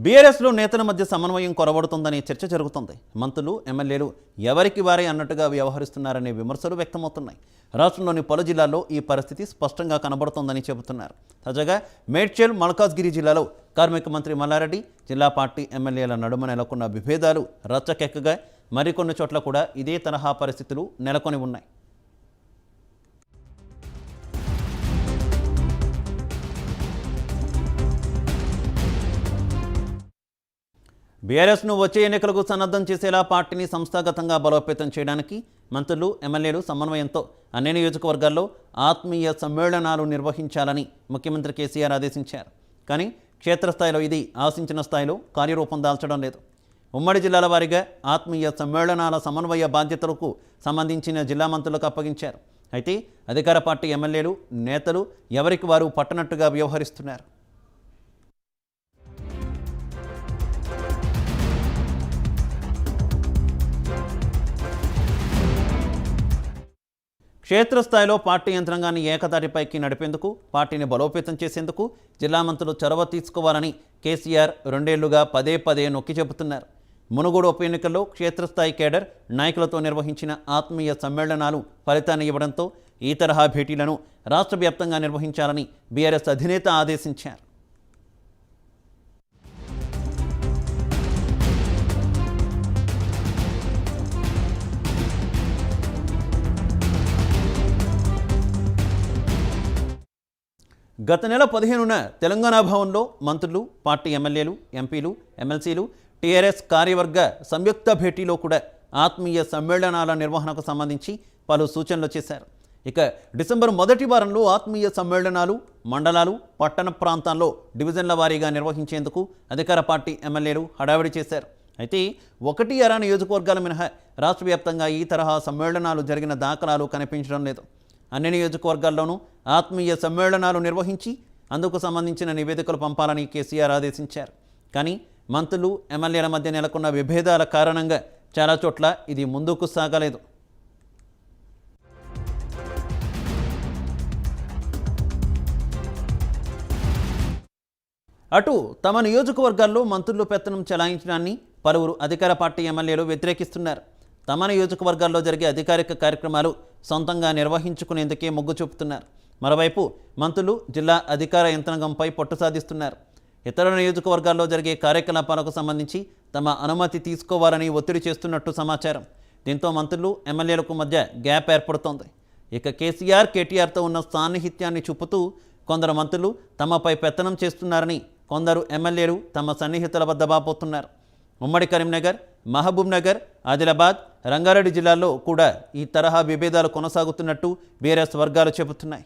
బీఆర్ఎస్లో నేతల మధ్య సమన్వయం కొరబడుతుందనే చర్చ జరుగుతుంది. మంత్రులు, ఎమ్మెల్యేలు ఎవరికి వారే అన్నట్టుగా వ్యవహరిస్తున్నారనే విమర్శలు వ్యక్తమవుతున్నాయి. రాష్ట్రంలోని పలు జిల్లాల్లో ఈ పరిస్థితి స్పష్టంగా కనబడుతోందని చెబుతున్నారు. తాజాగా మేడ్చల్, మల్కాజ్గిరి జిల్లాలో కార్మిక మంత్రి మల్లారెడ్డి, జిల్లా పార్టీ ఎమ్మెల్యేల నడుమ నెలకొన్న విభేదాలు రచ్చకెక్కగా మరికొన్ని చోట్ల కూడా ఇదే తరహా పరిస్థితులు నెలకొని ఉన్నాయి. బీఆర్ఎస్ను వచ్చే ఎన్నికలకు సన్నద్ధం చేసేలా పార్టీని సంస్థాగతంగా బలోపేతం చేయడానికి మంత్రులు, ఎమ్మెల్యేలు సమన్వయంతో అన్ని నియోజకవర్గాల్లో ఆత్మీయ సమ్మేళనాలు నిర్వహించాలని ముఖ్యమంత్రి కేసీఆర్ ఆదేశించారు. కానీ క్షేత్రస్థాయిలో ఇది ఆశించిన స్థాయిలో కార్యరూపం దాల్చడం లేదు. ఉమ్మడి జిల్లాల వారీగా ఆత్మీయ సమ్మేళనాల సమన్వయ బాధ్యతలకు సంబంధించిన జిల్లా మంత్రులకు అప్పగించారు. అయితే అధికార పార్టీ ఎమ్మెల్యేలు, నేతలు ఎవరికి వారు పట్టనట్టుగా వ్యవహరిస్తున్నారు. క్షేత్రస్థాయిలో పార్టీ యంత్రాంగాన్ని ఏకతాటిపైకి నడిపేందుకు, పార్టీని బలోపేతం చేసేందుకు జిల్లా మంత్రులు చొరవ తీసుకోవాలని కేసీఆర్ రెండేళ్లుగా పదే పదే నొక్కి చెబుతున్నారు. మునుగోడు ఉప ఎన్నికల్లో క్షేత్రస్థాయి కేడర్ నాయకులతో నిర్వహించిన ఆత్మీయ సమ్మేళనాలు ఫలితాన్ని ఇవ్వడంతో ఈ తరహా భేటీలను రాష్ట్ర వ్యాప్తంగా నిర్వహించాలని బీఆర్ఎస్ అధినేత ఆదేశించారు. గత నెల 15న తెలంగాణ భవన్లో మంత్రులు, పార్టీ ఎమ్మెల్యేలు, ఎంపీలు, ఎమ్మెల్సీలు, టీఆర్ఎస్ కార్యవర్గ సంయుక్త భేటీలో కూడా ఆత్మీయ సమ్మేళనాల నిర్వహణకు సంబంధించి పలు సూచనలు చేశారు. ఇక డిసెంబర్ మొదటి వారంలో ఆత్మీయ సమ్మేళనాలు మండలాలు, పట్టణ ప్రాంతాల్లో డివిజన్ల వారీగా నిర్వహించేందుకు అధికార పార్టీ ఎమ్మెల్యేలు హడావిడి చేశారు. అయితే 1-6 నియోజకవర్గాల మినహా రాష్ట్ర వ్యాప్తంగా ఈ తరహా సమ్మేళనాలు జరిగిన దాఖలాలు కనిపించడం లేదు. అన్ని నియోజకవర్గాల్లోనూ ఆత్మీయ సమ్మేళనాలు నిర్వహించి అందుకు సంబంధించిన నివేదికలు పంపాలని కేసీఆర్ ఆదేశించారు. కానీ మంత్రులు, ఎమ్మెల్యేల మధ్య నెలకొన్న విభేదాల కారణంగా చాలా చోట్ల ఇది ముందుకు సాగలేదు. అటు తమ నియోజకవర్గాల్లో మంత్రులు పెత్తనం చెలాయించడాన్ని పలువురు అధికార పార్టీ ఎమ్మెల్యేలు వ్యతిరేకిస్తున్నారు. తమ నియోజకవర్గాల్లో జరిగే అధికారిక కార్యక్రమాలు సొంతంగా నిర్వహించుకునేందుకే మొగ్గు చూపుతున్నారు. మరోవైపు మంత్రులు జిల్లా అధికార యంత్రాంగంపై పట్టు సాధిస్తున్నారు. ఇతర నియోజకవర్గాల్లో జరిగే కార్యకలాపాలకు సంబంధించి తమ అనుమతి తీసుకోవాలని ఒత్తిడి చేస్తున్నట్టు సమాచారం. దీంతో మంత్రులు, ఎమ్మెల్యేలకు మధ్య గ్యాప్ ఏర్పడుతోంది. ఇక కేసీఆర్, కేటీఆర్తో ఉన్న సాన్నిహిత్యాన్ని చూపుతూ కొందరు మంత్రులు తమపై పెత్తనం చేస్తున్నారని కొందరు ఎమ్మెల్యేలు తమ సన్నిహితుల వద్ద బాపోతున్నారు. ఉమ్మడి కరీంనగర్, మహబూబ్ నగర్, ఆదిలాబాద్, రంగారెడ్డి జిల్లాల్లో కూడా ఈ తరహా విభేదాలు కొనసాగుతున్నట్టు బీఆర్ఎస్ వర్గాలు చెబుతున్నాయి.